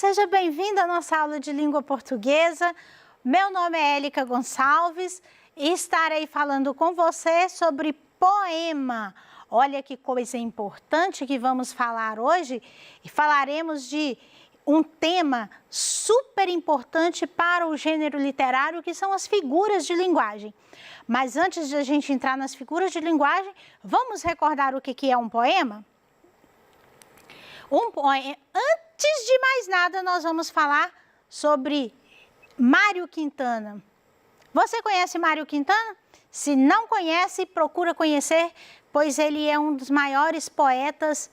seja bem-vindo à nossa aula de língua portuguesa. Meu nome é Élica Gonçalves e estarei falando com você sobre poema. Olha que coisa importante que vamos falar hoje, e falaremos de um tema super importante para o gênero literário, que são as figuras de linguagem. Mas antes de a gente entrar nas figuras de linguagem, vamos recordar o que é um poema? Antes de mais nada, nós vamos falar sobre Mário Quintana. Você conhece Mário Quintana? Se não conhece, procura conhecer, pois ele é um dos maiores poetas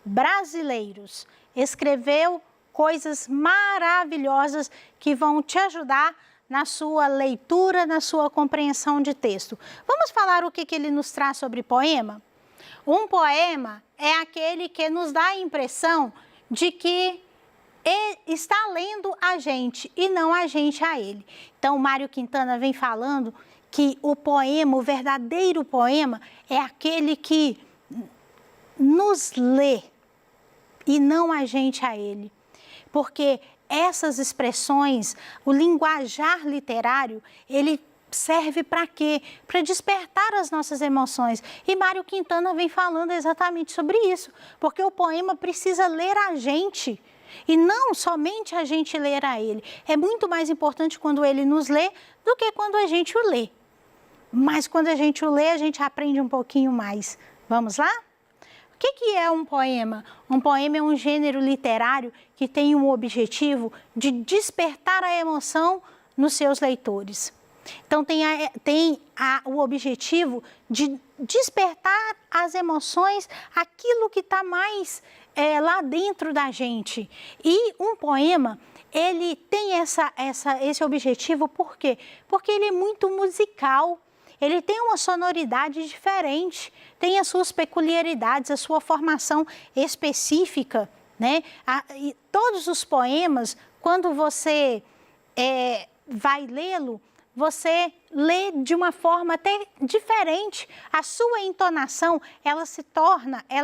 brasileiros. Escreveu coisas maravilhosas que vão te ajudar na sua leitura, na sua compreensão de texto. Vamos falar o que ele nos traz sobre poema? Um poema é aquele que nos dá a impressão de que ele está lendo a gente e não a gente a ele. Então, Mário Quintana vem falando que o poema, o verdadeiro poema, é aquele que nos lê e não a gente a ele. Porque essas expressões, o linguajar literário, ele serve para quê? Para despertar as nossas emoções. E Mário Quintana vem falando exatamente sobre isso, porque o poema precisa ler a gente e não somente a gente ler a ele. É muito mais importante quando ele nos lê do que quando a gente o lê. Mas quando a gente o lê, a gente aprende um pouquinho mais. Vamos lá? O que é um poema? Um poema é um gênero literário que tem o objetivo de despertar a emoção nos seus leitores. Então, tem o objetivo de despertar as emoções, aquilo que está mais lá dentro da gente. E um poema, ele tem esse objetivo, por quê? Porque ele é muito musical, ele tem uma sonoridade diferente, tem as suas peculiaridades, a sua formação específica, né? E todos os poemas, quando você vai lê-lo, você lê de uma forma até diferente, a sua entonação, ela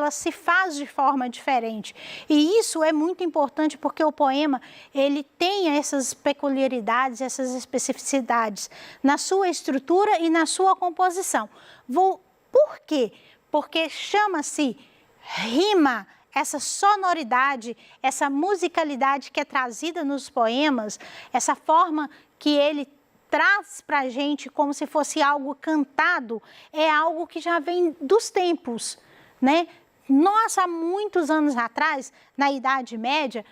se faz de forma diferente. E isso é muito importante porque o poema, ele tem essas peculiaridades, essas especificidades na sua estrutura e na sua composição. Por quê? Porque chama-se rima, essa sonoridade, essa musicalidade que é trazida nos poemas, essa forma que ele traz para a gente como se fosse algo cantado, é algo que já vem dos tempos, né? Nós, há muitos anos atrás, na Idade Média,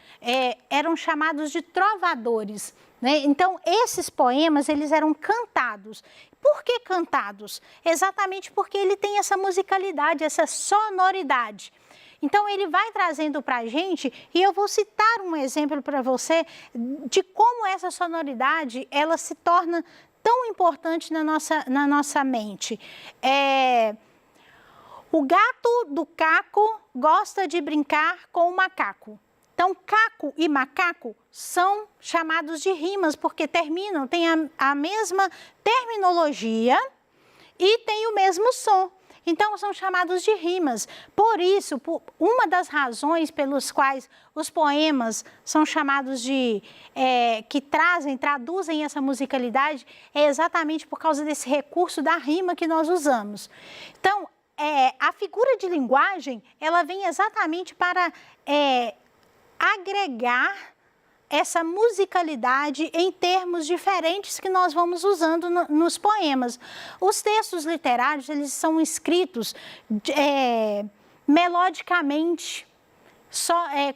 eram chamados de trovadores, né? Então, esses poemas, eles eram cantados. Por que cantados? Exatamente porque ele tem essa musicalidade, essa sonoridade. Então, ele vai trazendo para a gente, e eu vou citar um exemplo para você de como essa sonoridade, ela se torna tão importante na nossa mente. O gato do Caco gosta de brincar com o macaco. Então, caco e macaco são chamados de rimas, porque terminam, têm a mesma terminologia e têm o mesmo som. Então, são chamados de rimas. Por isso, uma das razões pelas quais os poemas são chamados de... que traduzem essa musicalidade, é exatamente por causa desse recurso da rima que nós usamos. Então, a figura de linguagem, ela vem exatamente para agregar essa musicalidade em termos diferentes que nós vamos usando nos poemas. Os textos literários, eles são escritos melodicamente,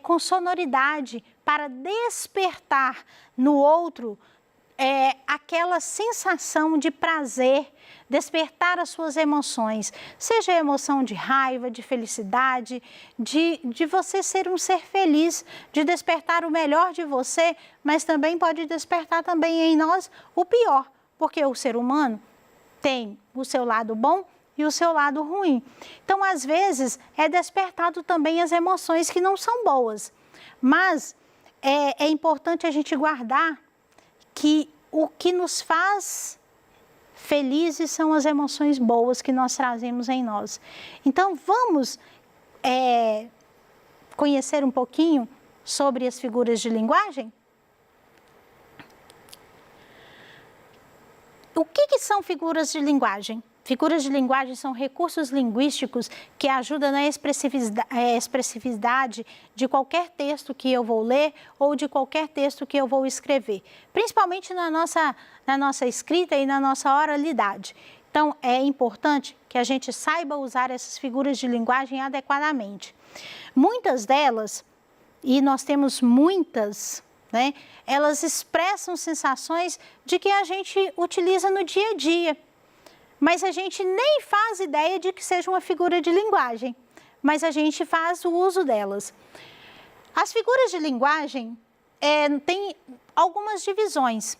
com sonoridade, para despertar no outro aquela sensação de prazer, despertar as suas emoções, seja a emoção de raiva, de felicidade, de você ser um ser feliz, de despertar o melhor de você, mas também pode despertar também em nós o pior, porque o ser humano tem o seu lado bom e o seu lado ruim. Então, às vezes, é despertado também as emoções que não são boas, mas é importante a gente guardar que o que nos faz felizes são as emoções boas que nós trazemos em nós. Então, vamos conhecer um pouquinho sobre as figuras de linguagem? O que são figuras de linguagem? Figuras de linguagem são recursos linguísticos que ajudam na expressividade de qualquer texto que eu vou ler ou de qualquer texto que eu vou escrever, principalmente na nossa escrita e na nossa oralidade. Então, é importante que a gente saiba usar essas figuras de linguagem adequadamente. Muitas delas, e nós temos muitas, né, elas expressam sensações de que a gente utiliza no dia a dia. Mas a gente nem faz ideia de que seja uma figura de linguagem, mas a gente faz o uso delas. As figuras de linguagem têm algumas divisões.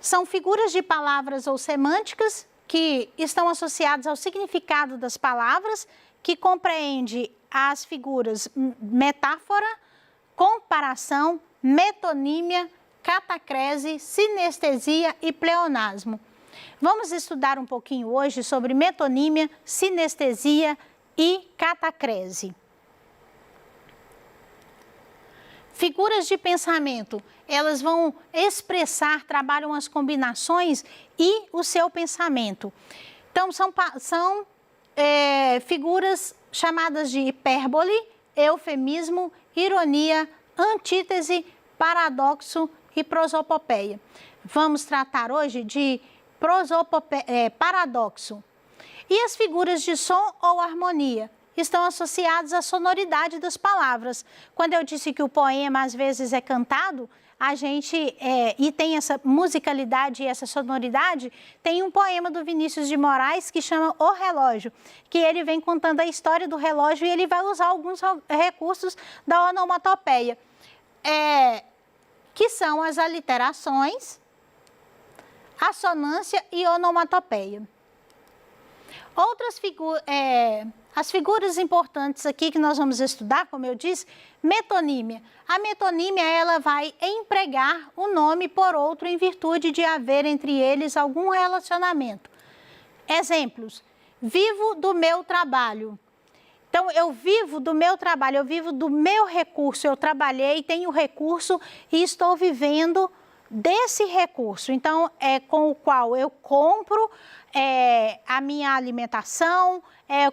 São figuras de palavras ou semânticas que estão associadas ao significado das palavras, que compreende as figuras metáfora, comparação, metonímia, catacrese, sinestesia e pleonasmo. Vamos estudar um pouquinho hoje sobre metonímia, sinestesia e catacrese. Figuras de pensamento, elas vão expressar, trabalham as combinações e o seu pensamento. Então, são figuras chamadas de hipérbole, eufemismo, ironia, antítese, paradoxo e prosopopeia. Vamos tratar hoje de paradoxo. E as figuras de som ou harmonia estão associadas à sonoridade das palavras. Quando eu disse que o poema às vezes é cantado, e tem essa musicalidade e essa sonoridade, tem um poema do Vinícius de Moraes que chama O Relógio, que ele vem contando a história do relógio e ele vai usar alguns recursos da onomatopeia, que são as aliterações, assonância e onomatopeia. Outras figuras, as figuras importantes aqui que nós vamos estudar, como eu disse, metonímia. A metonímia, ela vai empregar o nome por outro em virtude de haver entre eles algum relacionamento. Exemplos: vivo do meu trabalho. Então, eu vivo do meu trabalho, eu vivo do meu recurso, eu trabalhei, tenho recurso e estou vivendo desse recurso. Então, é com o qual eu compro a minha alimentação,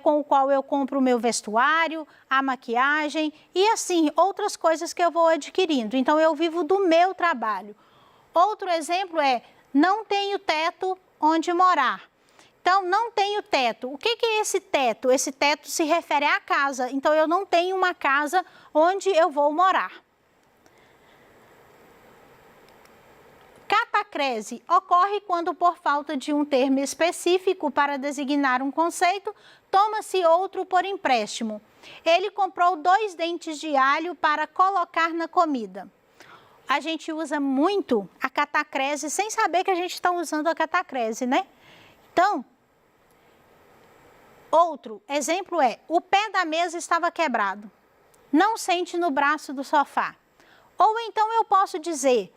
com o qual eu compro o meu vestuário, a maquiagem e assim, outras coisas que eu vou adquirindo. Então, eu vivo do meu trabalho. Outro exemplo é, não tenho teto onde morar. Então, não tenho teto. O que é esse teto? Esse teto se refere à casa. Então, eu não tenho uma casa onde eu vou morar. Catacrese ocorre quando, por falta de um termo específico para designar um conceito, toma-se outro por empréstimo. Ele comprou 2 dentes de alho para colocar na comida. A gente usa muito a catacrese sem saber que a gente está usando a catacrese, né? Então, outro exemplo é, o pé da mesa estava quebrado. Não sente no braço do sofá. Ou então eu posso dizer,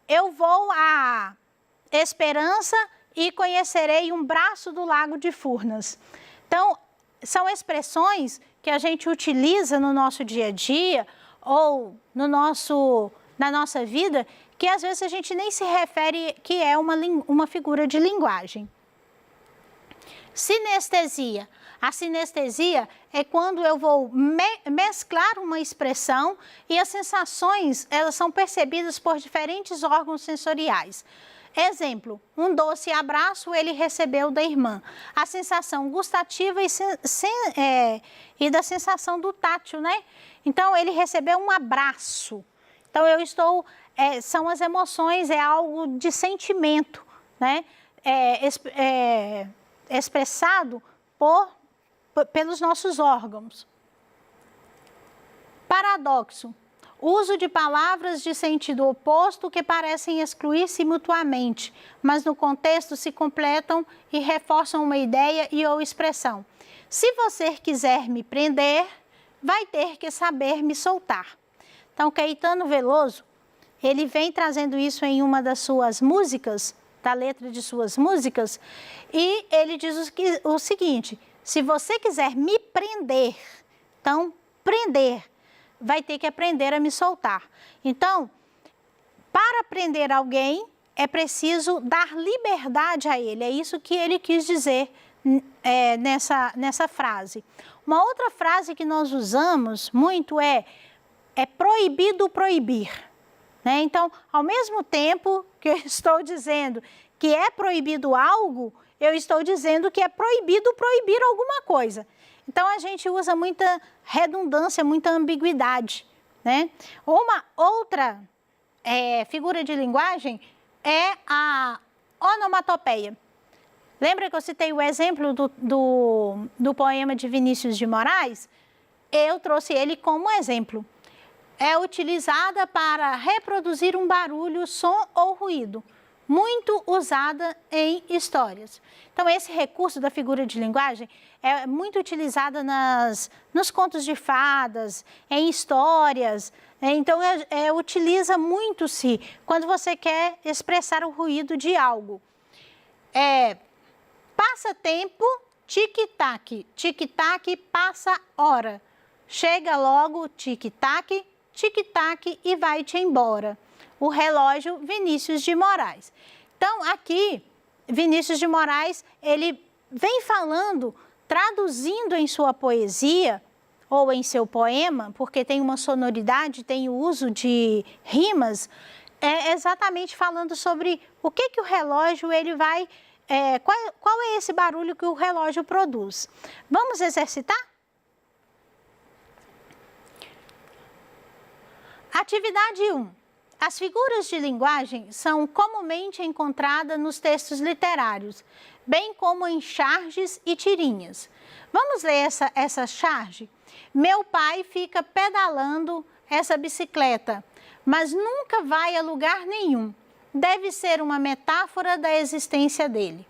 eu vou à Esperança e conhecerei um braço do Lago de Furnas. Então, são expressões que a gente utiliza no nosso dia a dia ou na nossa vida, que às vezes a gente nem se refere que é uma figura de linguagem. Sinestesia. A sinestesia é quando eu vou mesclar uma expressão e as sensações, elas são percebidas por diferentes órgãos sensoriais. Exemplo, um doce abraço ele recebeu da irmã. A sensação gustativa e da sensação do tátil, né? Então, ele recebeu um abraço. Então, são as emoções, é algo de sentimento, né? Expressado pelos nossos órgãos. Paradoxo. Uso de palavras de sentido oposto que parecem excluir-se mutuamente, mas no contexto se completam e reforçam uma ideia ou expressão. Se você quiser me prender, vai ter que saber me soltar. Então, Caetano Veloso, ele vem trazendo isso em uma das suas músicas, da letra de suas músicas, e ele diz o seguinte, se você quiser me prender, então, prender, vai ter que aprender a me soltar. Então, para prender alguém, é preciso dar liberdade a ele. É isso que ele quis dizer nessa frase. Uma outra frase que nós usamos muito é proibido proibir. Né? Então, ao mesmo tempo que eu estou dizendo que é proibido algo, eu estou dizendo que é proibido proibir alguma coisa. Então, a gente usa muita redundância, muita ambiguidade. Né? Uma outra figura de linguagem é a onomatopeia. Lembra que eu citei o exemplo do poema de Vinícius de Moraes? Eu trouxe ele como exemplo. É utilizada para reproduzir um barulho, som ou ruído, muito usada em histórias. Então, esse recurso da figura de linguagem é muito utilizada nos contos de fadas, em histórias. Então, utiliza muito-se quando você quer expressar o ruído de algo. Passa tempo, tic-tac, tic-tac, passa hora. Chega logo, tic-tac, tic-tac e vai-te embora. O relógio Vinícius de Moraes. Então, aqui, Vinícius de Moraes, ele vem falando, traduzindo em sua poesia ou em seu poema, porque tem uma sonoridade, tem o uso de rimas, exatamente falando sobre o que o relógio ele vai... qual é esse barulho que o relógio produz? Vamos exercitar? Atividade 1. As figuras de linguagem são comumente encontradas nos textos literários, bem como em charges e tirinhas. Vamos ler essa charge? Meu pai fica pedalando essa bicicleta, mas nunca vai a lugar nenhum. Deve ser uma metáfora da existência dele.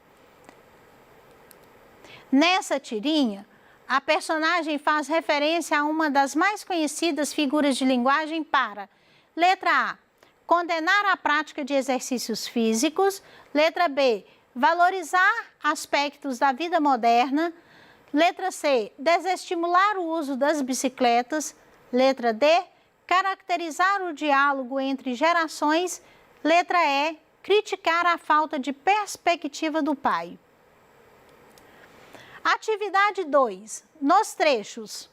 Nessa tirinha, a personagem faz referência a uma das mais conhecidas figuras de linguagem para: letra A, condenar a prática de exercícios físicos. Letra B, valorizar aspectos da vida moderna. Letra C, desestimular o uso das bicicletas. Letra D, caracterizar o diálogo entre gerações. Letra E, criticar a falta de perspectiva do pai. Atividade 2. Nos trechos.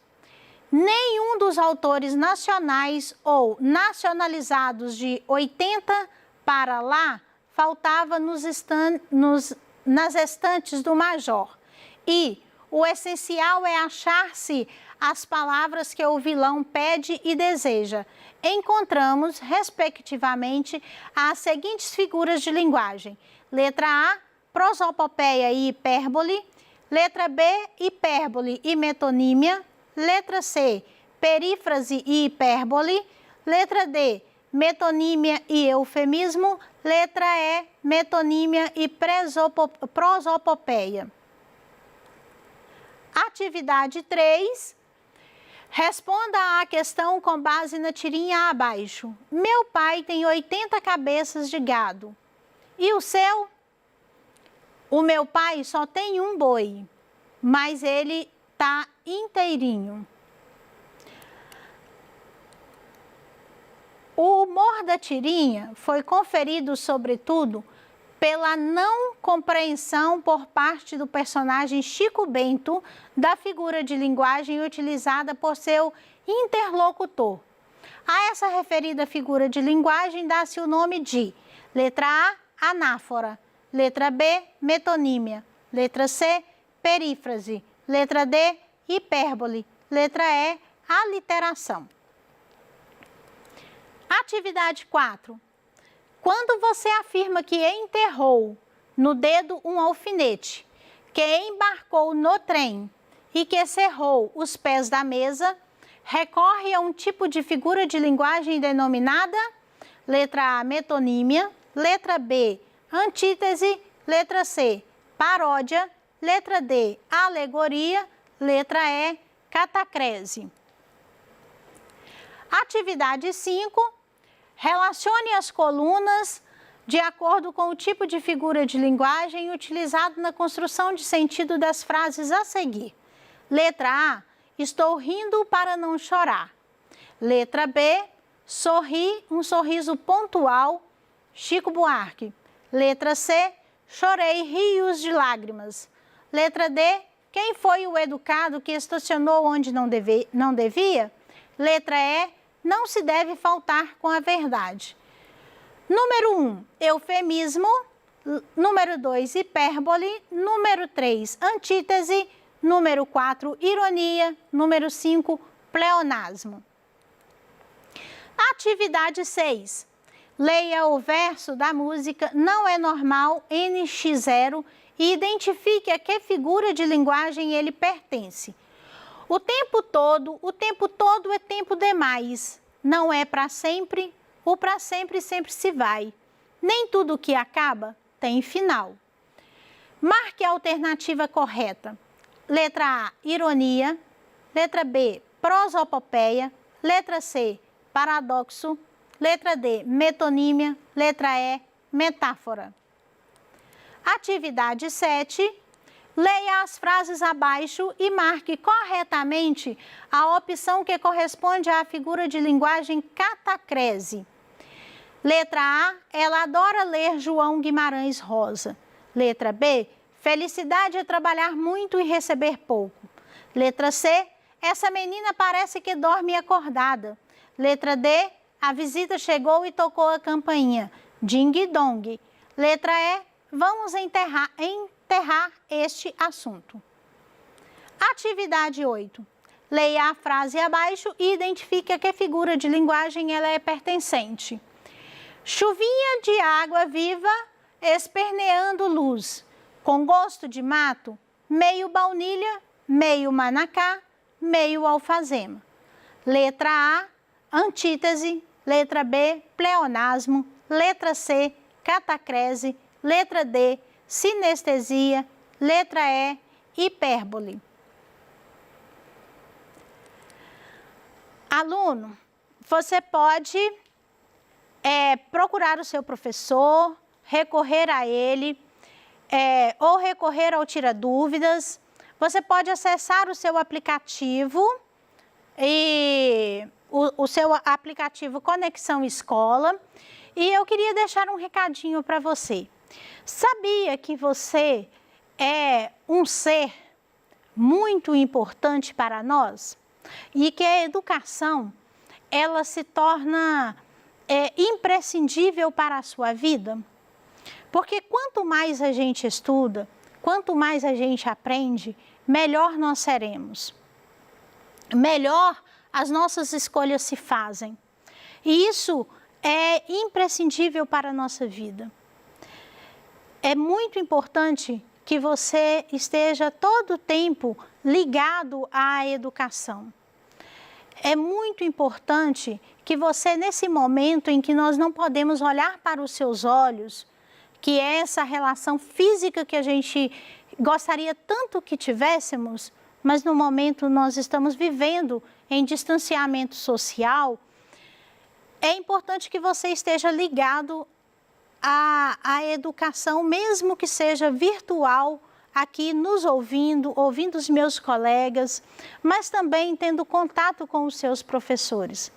Nenhum dos autores nacionais ou nacionalizados de 80 para lá faltava nas estantes do Major. E o essencial é achar-se as palavras que o vilão pede e deseja. Encontramos, respectivamente, as seguintes figuras de linguagem. Letra A, prosopopeia e hipérbole. Letra B, hipérbole e metonímia. Letra C, perífrase e hipérbole. Letra D, metonímia e eufemismo. Letra E, metonímia e prosopopeia. Atividade 3. Responda à questão com base na tirinha abaixo. Meu pai tem 80 cabeças de gado. E o seu? O meu pai só tem um boi, mas ele está inteirinho. O humor da tirinha foi conferido, sobretudo, pela não compreensão por parte do personagem Chico Bento da figura de linguagem utilizada por seu interlocutor. A essa referida figura de linguagem dá-se o nome de: letra A, anáfora. Letra B, metonímia. Letra C, perífrase. Letra D, hipérbole. Letra E, aliteração. Atividade 4. Quando você afirma que enterrou no dedo um alfinete, que embarcou no trem e que cerrou os pés da mesa, recorre a um tipo de figura de linguagem denominada: letra A, metonímia. Letra B, antítese. Letra C, paródia. Letra D, alegoria. Letra E, catacrese. Atividade 5. Relacione as colunas de acordo com o tipo de figura de linguagem utilizado na construção de sentido das frases a seguir. Letra A, estou rindo para não chorar. Letra B, sorri, um sorriso pontual, Chico Buarque. Letra C, chorei rios de lágrimas. Letra D, quem foi o educado que estacionou onde não devia? Letra E, não se deve faltar com a verdade. Número 1, eufemismo. Número 2, hipérbole. Número 3, antítese. Número 4, ironia. Número 5, pleonasmo. Atividade 6. Leia o verso da música Não é Normal NX0 e identifique a que figura de linguagem ele pertence. O tempo todo é tempo demais. Não é para sempre, o para sempre sempre se vai. Nem tudo que acaba tem final. Marque a alternativa correta. Letra A, ironia. Letra B, prosopopeia. Letra C, paradoxo. Letra D, metonímia. Letra E, metáfora. Atividade 7. Leia as frases abaixo e marque corretamente a opção que corresponde à figura de linguagem catacrese. Letra A, ela adora ler João Guimarães Rosa. Letra B, felicidade é trabalhar muito e receber pouco. Letra C, essa menina parece que dorme acordada. Letra D, a visita chegou e tocou a campainha. Ding-dong. Letra E, vamos enterrar este assunto. Atividade 8. Leia a frase abaixo e identifique a que figura de linguagem ela é pertencente. Chuvinha de água viva, esperneando luz, com gosto de mato, meio baunilha, meio manacá, meio alfazema. Letra A, antítese. Letra B, pleonasmo. Letra C, catacrese. Letra D, sinestesia. Letra E, hipérbole. Aluno, você pode procurar o seu professor, recorrer a ele, ou recorrer ao Tira Dúvidas. Você pode acessar o seu aplicativo o seu aplicativo Conexão Escola. E eu queria deixar um recadinho para você. Sabia que você é um ser muito importante para nós? E que a educação, ela se torna imprescindível para a sua vida? Porque quanto mais a gente estuda, quanto mais a gente aprende, melhor nós seremos. Melhor as nossas escolhas se fazem. E isso é imprescindível para a nossa vida. É muito importante que você esteja todo o tempo ligado à educação. É muito importante que você, nesse momento em que nós não podemos olhar para os seus olhos, que é essa relação física que a gente gostaria tanto que tivéssemos, mas no momento nós estamos vivendo em distanciamento social, é importante que você esteja ligado à educação, mesmo que seja virtual, aqui nos ouvindo os meus colegas, mas também tendo contato com os seus professores.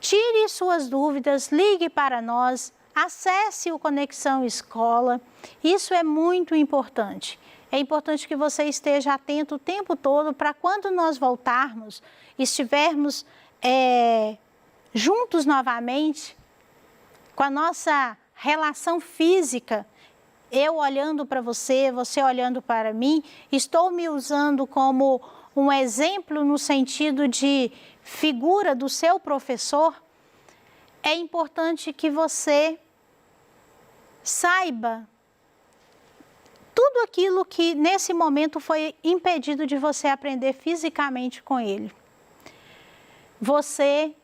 Tire suas dúvidas, ligue para nós, acesse o Conexão Escola, isso é muito importante. É importante que você esteja atento o tempo todo para quando nós voltarmos, estivermos juntos novamente, com a nossa relação física, eu olhando para você, você olhando para mim, estou me usando como um exemplo no sentido de figura do seu professor. É importante que você saiba tudo aquilo que nesse momento foi impedido de você aprender fisicamente com ele. Você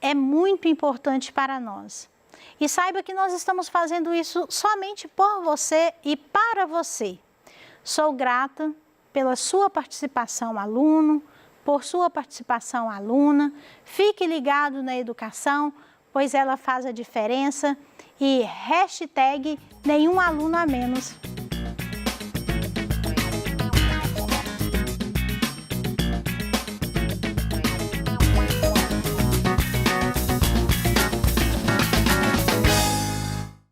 é muito importante para nós. E saiba que nós estamos fazendo isso somente por você e para você. Sou grata pela sua participação, aluno, por sua participação, aluna. Fique ligado na educação, pois ela faz a diferença. E hashtag nenhum aluno a menos.